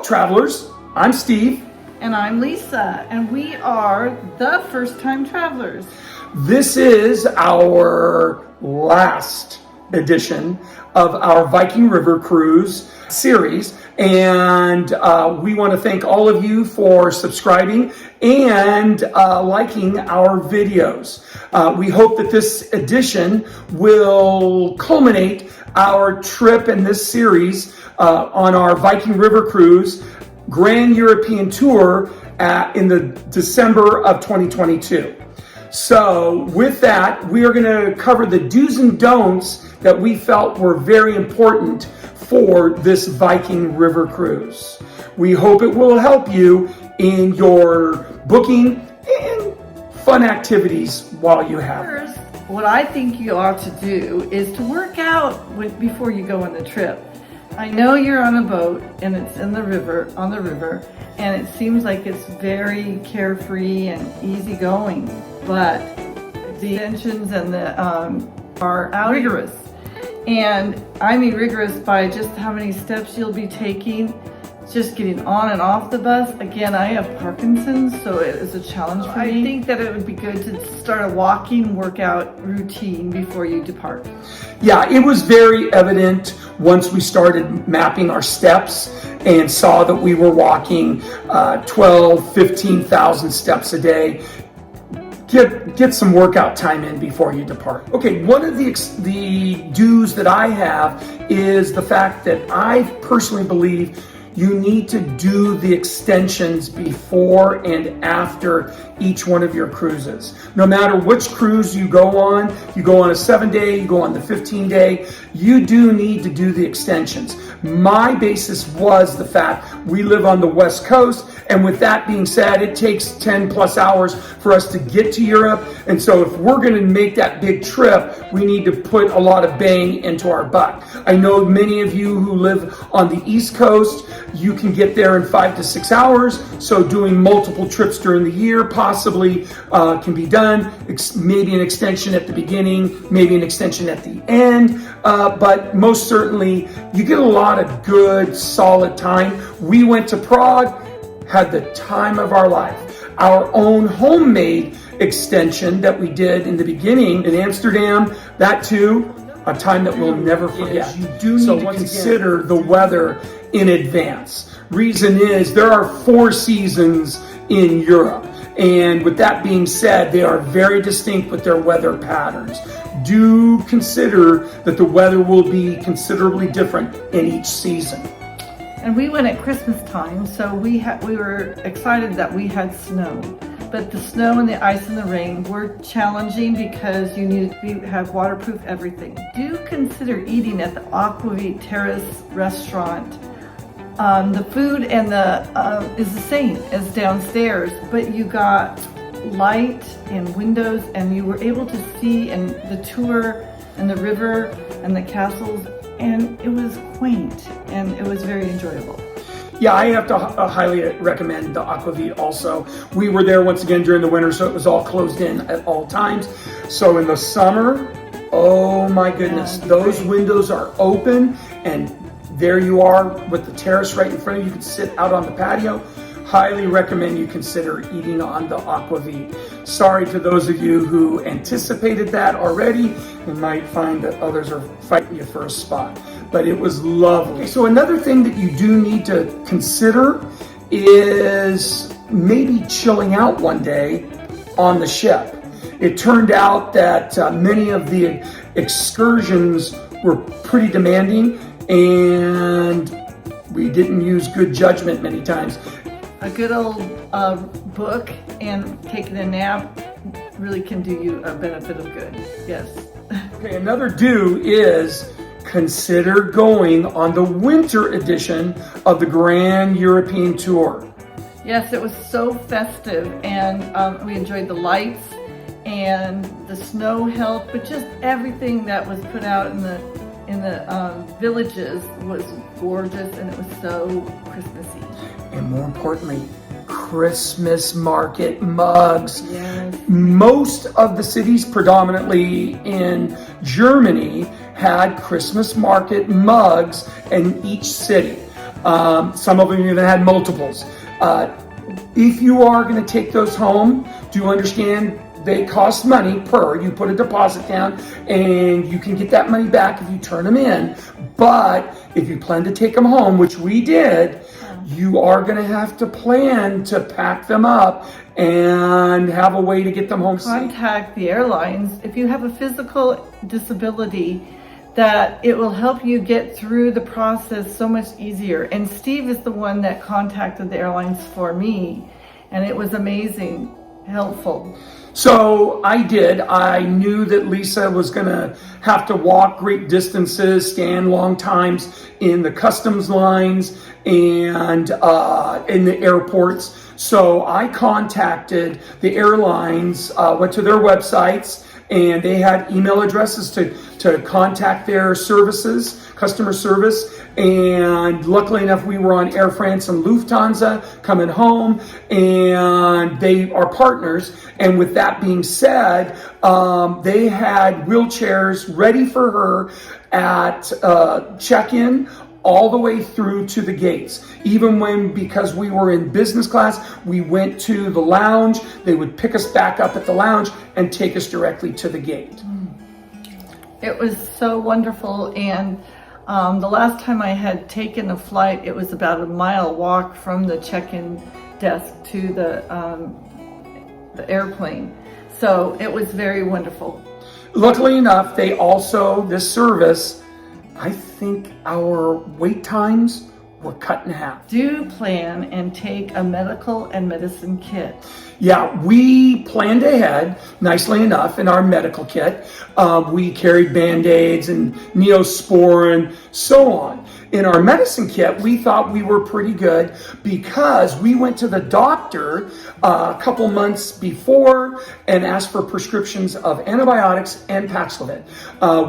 travelers, I'm Steve. And I'm Lisa, and we are the First Time Travelers. This is our last edition of our Viking River Cruise series, and we want to thank all of you for subscribing and liking our videos. We hope that this edition will culminate our trip in this series on our Viking River Cruise Grand European Tour in the December of 2022. So with that, we are going to cover the do's and don'ts that we felt were very important for this Viking River Cruise. We hope it will help you in your booking and fun activities while you have it. First, what I think you ought to do is to work out before you go on the trip. I know you're on a boat and it's on the river, and it seems like it's very carefree and easygoing, but the extensions and the are rigorous. And I mean rigorous by just how many steps you'll be taking, just getting on and off the bus. Again, I have Parkinson's, so it is a challenge for me. I think that it would be good to start a walking workout routine before you depart. Yeah, it was very evident once we started mapping our steps and saw that we were walking 15,000 steps a day. Get some workout time in before you depart. Okay, one of the do's that I have is the fact that I personally believe you need to do the extensions before and after each one of your cruises. No matter which cruise you go on a 7-day, you go on the 15-day, you do need to do the extensions. My basis was the fact we live on the West Coast, and with that being said, it takes 10 plus hours for us to get to Europe. And so if we're gonna make that big trip, we need to put a lot of bang into our butt. I know many of you who live on the East Coast, you can get there in 5 to 6 hours. So doing multiple trips during the year possibly can be done. Maybe an extension at the beginning, maybe an extension at the end. But most certainly, you get a lot of good, solid time. We went to Prague, had the time of our life. Our own homemade extension that we did in the beginning in Amsterdam, that too, a time that we'll never forget. You do need to consider the weather in advance. Reason is there are 4 seasons in Europe. And with that being said, they are very distinct with their weather patterns. Do consider that the weather will be considerably different in each season. And we went at Christmas time, so we were excited that we had snow. But the snow and the ice and the rain were challenging because you need to have waterproof everything. Do consider eating at the Aquavit Terrace restaurant. The food and is the same as downstairs, but you got light and windows, and you were able to see and the tour and the river and the castles, and it was quaint and it was very enjoyable. Yeah, I have to highly recommend the Aquavit also. We were there once again during the winter, so it was all closed in at all times. So in the summer, oh my goodness, those windows are open, and there you are with the terrace right in front of you. You can sit out on the patio. Highly recommend you consider eating on the Aquavit. Sorry to those of you who anticipated that already and might find that others are fighting you for a spot. But it was lovely. So another thing that you do need to consider is maybe chilling out one day on the ship. It turned out that many of the excursions were pretty demanding, and we didn't use good judgment many times. A good old book and taking a nap really can do you a benefit of good. Yes. Okay, another do is consider going on the winter edition of the Grand European Tour. Yes, it was so festive, and we enjoyed the lights, and the snow helped, but just everything that was put out in the villages was gorgeous, and it was so Christmassy. And more importantly, Christmas market mugs. Yes. Most of the cities, predominantly in Germany, had Christmas market mugs in each city. Some of them even had multiples. If you are going to take those home, do you understand they cost money per? You put a deposit down and you can get that money back if you turn them in. But if you plan to take them home, which we did, you are going to have to plan to pack them up and have a way to get them home safe. Contact the airlines if you have a physical disability, that it will help you get through the process so much easier. And Steve is the one that contacted the airlines for me, and it was amazing, helpful. So I did. I knew that Lisa was going to have to walk great distances, stand long times in the customs lines and in the airports. So I contacted the airlines, went to their websites, and they had email addresses to contact their services, customer service. And luckily enough, we were on Air France and Lufthansa coming home, and they are partners. And with that being said, they had wheelchairs ready for her at check-in all the way through to the gates. Even when, because we were in business class, we went to the lounge, they would pick us back up at the lounge and take us directly to the gate. It was so wonderful. And the last time I had taken a flight, it was about a mile walk from the check-in desk to the airplane. So it was very wonderful. Luckily enough, they also, this service, I think our wait times were cut in half. Do plan and take a medical and medicine kit. Yeah, we planned ahead, nicely enough, in our medical kit. We carried Band-Aids and Neosporin, so on. In our medicine kit, we thought we were pretty good because we went to the doctor a couple months before and asked for prescriptions of antibiotics and Paxlovid.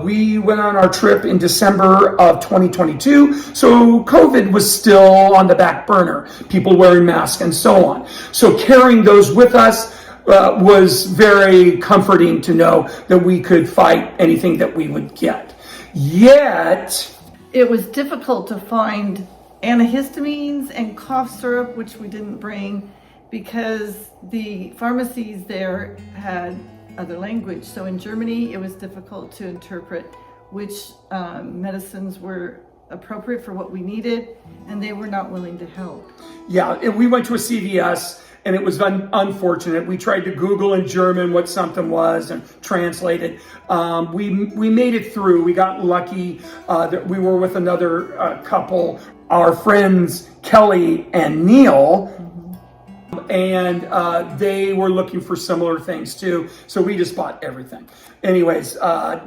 We went on our trip in December of 2022, so COVID was still on the back burner, people wearing masks and so on. So carrying those with us was very comforting to know that we could fight anything that we would get. Yet, it was difficult to find antihistamines and cough syrup, which we didn't bring because the pharmacies there had other language. So in Germany, it was difficult to interpret which medicines were appropriate for what we needed, and they were not willing to help. Yeah, we went to a CVS, and it was unfortunate. We tried to Google in German what something was and translate it. We made it through. We got lucky that we were with another couple, our friends Kelly and Neil, and they were looking for similar things too. So we just bought everything. Anyways,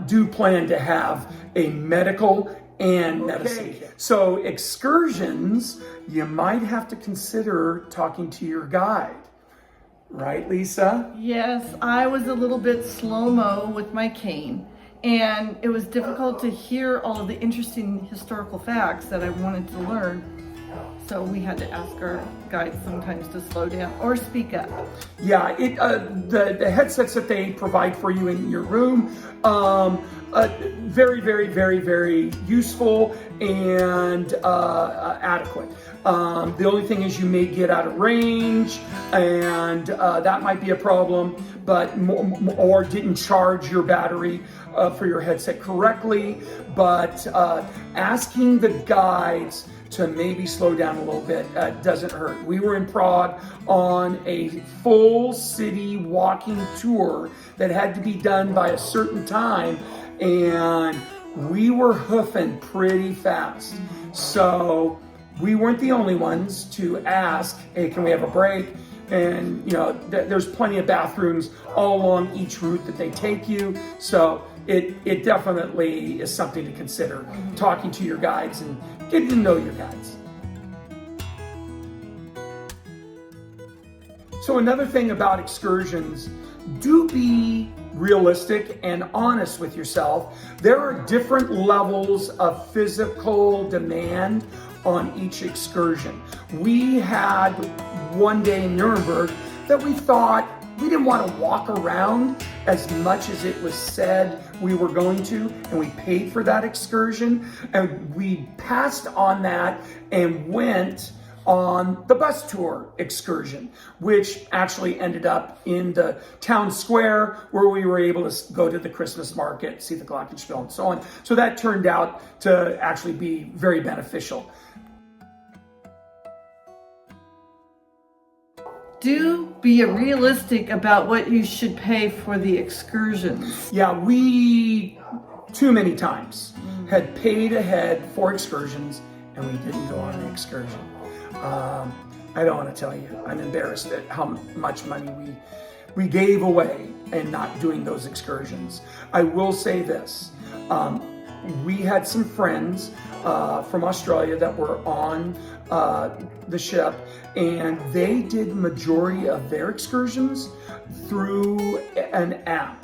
do plan to have a medical and medicine. So excursions, you might have to consider talking to your guide. Right, Lisa? Yes, I was a little bit slow-mo with my cane, and it was difficult to hear all of the interesting historical facts that I wanted to learn. So we had to ask our guide sometimes to slow down or speak up. Yeah, the headsets that they provide for you in your room, very, very, very, very useful and adequate. The only thing is you may get out of range, and that might be a problem, but or didn't charge your battery for your headset correctly. But asking the guides to maybe slow down a little bit doesn't hurt. We were in Prague on a full city walking tour that had to be done by a certain time, and we were hoofing pretty fast. So we weren't the only ones to ask, hey, can we have a break? And you know, there's plenty of bathrooms all along each route that they take you. So it definitely is something to consider, talking to your guides and getting to know your guides. So another thing about excursions, do be realistic and honest with yourself. There are different levels of physical demand on each excursion. We had one day in Nuremberg that we thought we didn't want to walk around as much as it was said we were going to, and we paid for that excursion, and we passed on that and went on the bus tour excursion, which actually ended up in the town square where we were able to go to the Christmas market, see the glockenspiel and so on. So that turned out to actually be very beneficial. Do be realistic about what you should pay for the excursions. Yeah, we too many times had paid ahead for excursions and we didn't go on an excursion. I don't want to tell you, I'm embarrassed at how much money we gave away in not doing those excursions. I will say this, we had some friends from Australia that were on the ship, and they did majority of their excursions through an app.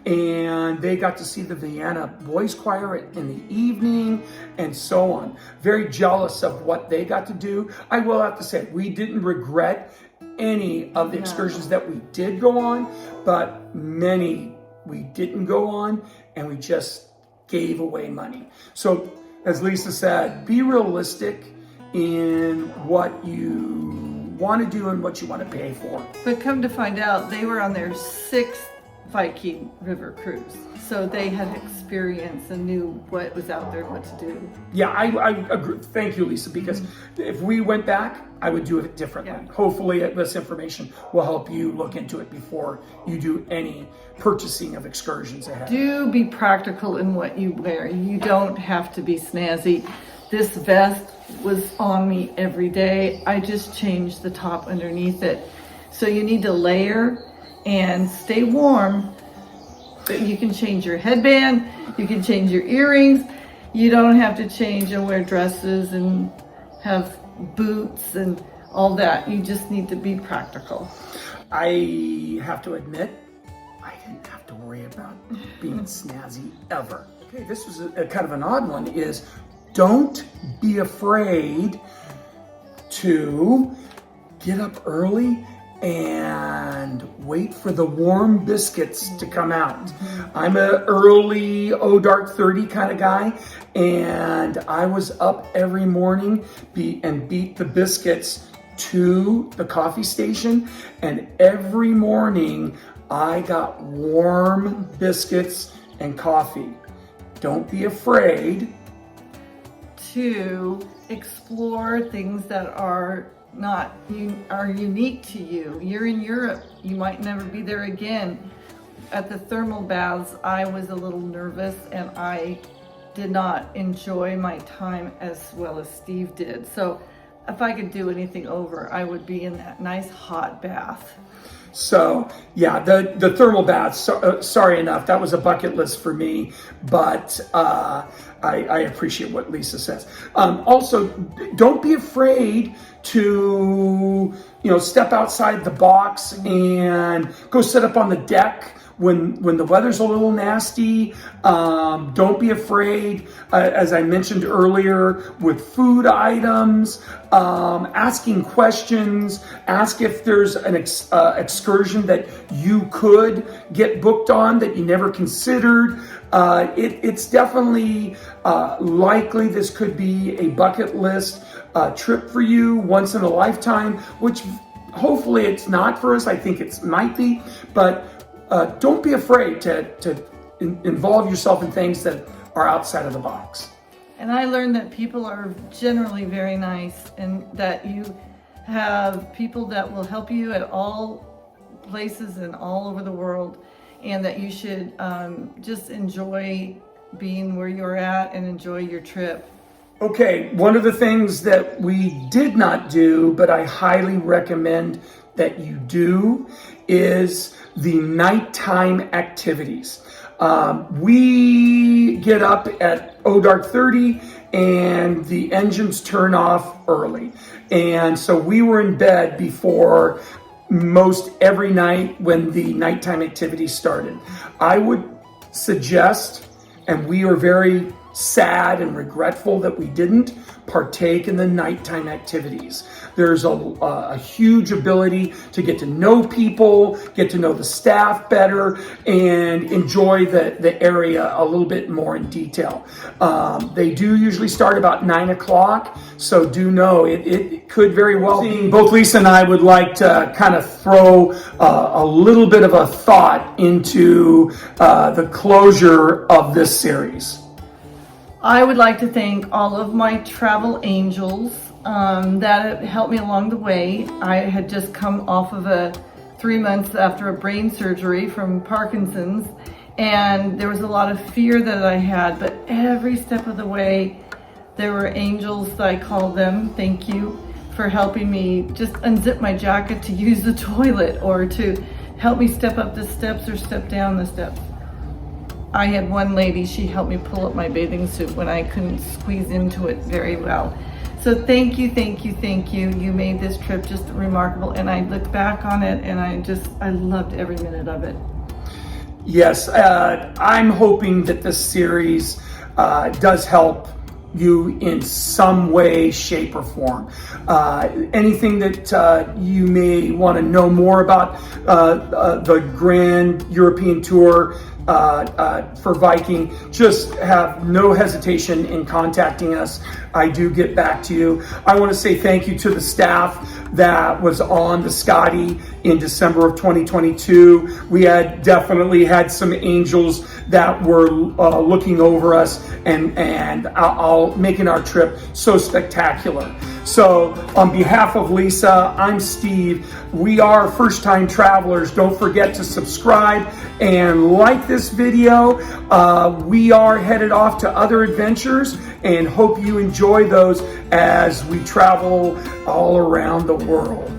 And they got to see the Vienna Boys Choir in the evening and so on. Very jealous of what they got to do. I will have to say, we didn't regret any of the excursions that we did go on, but many we didn't go on, and we just gave away money. So as Lisa said, be realistic in what you want to do and what you want to pay for. But come to find out, they were on their 6th Viking river cruise. So they had experience and knew what was out there and what to do. Yeah, I agree. Thank you, Lisa, because if we went back, I would do it differently. Yeah. Hopefully this information will help you look into it before you do any purchasing of excursions ahead. Do be practical in what you wear. You don't have to be snazzy. This vest was on me every day. I just changed the top underneath it. So you need to layer and stay warm. But you can change your headband, you can change your earrings. You don't have to change and wear dresses and have boots and all that. You just need to be practical. I have to admit, I didn't have to worry about being snazzy ever. Okay, this was a kind of an odd one, is don't be afraid to get up early and wait for the warm biscuits to come out. I'm an early, dark 30 kind of guy, and I was up every morning and beat the biscuits to the coffee station, and every morning I got warm biscuits and coffee. Don't be afraid to explore things that are unique to you. You're in Europe, you might never be there again. At the thermal baths, I was a little nervous and I did not enjoy my time as well as Steve did. So if I could do anything over, I would be in that nice hot bath. So yeah, the thermal baths, sorry enough, that was a bucket list for me, but I appreciate what Lisa says. Also, don't be afraid to, step outside the box and go sit up on the deck when the weather's a little nasty. Don't be afraid, as I mentioned earlier, with food items, asking questions. Ask if there's an excursion that you could get booked on that you never considered. It's definitely likely this could be a bucket list trip for you once in a lifetime, which hopefully it's not for us. I think it might be, but don't be afraid to involve yourself in things that are outside of the box. And I learned that people are generally very nice, and that you have people that will help you at all places and all over the world, and that you should just enjoy being where you're at and enjoy your trip. Okay, one of the things that we did not do, but I highly recommend that you do, is the nighttime activities. We get up at dark 30 and the engines turn off early. And so we were in bed before most every night when the nighttime activities started. I would suggest, and we are very sad and regretful that we didn't partake in the nighttime activities. There's a huge ability to get to know people, get to know the staff better, and enjoy the area a little bit more in detail. They do usually start about 9 o'clock, so do know it could very well be. Both Lisa and I would like to kind of throw a little bit of a thought into the closure of this series. I would like to thank all of my travel angels that helped me along the way. I had just come off of 3 months after a brain surgery from Parkinson's, and there was a lot of fear that I had, but every step of the way, there were angels, I called them. Thank you for helping me just unzip my jacket to use the toilet, or to help me step up the steps or step down the steps. I had one lady, she helped me pull up my bathing suit when I couldn't squeeze into it very well. So thank you, thank you, thank you. You made this trip just remarkable, and I look back on it and I loved every minute of it. Yes, I'm hoping that this series does help you in some way, shape, or form. Anything that you may want to know more about the Grand European Tour for Viking, just have no hesitation in contacting us. I do get back to you. I want to say thank you to the staff that was on the Scotty in December of 2022. We had definitely had some angels that were looking over us and all making our trip so spectacular. So on behalf of Lisa, I'm Steve. We are first-time travelers. Don't forget to subscribe and like this video. We are headed off to other adventures and hope you enjoy those as we travel all around the world.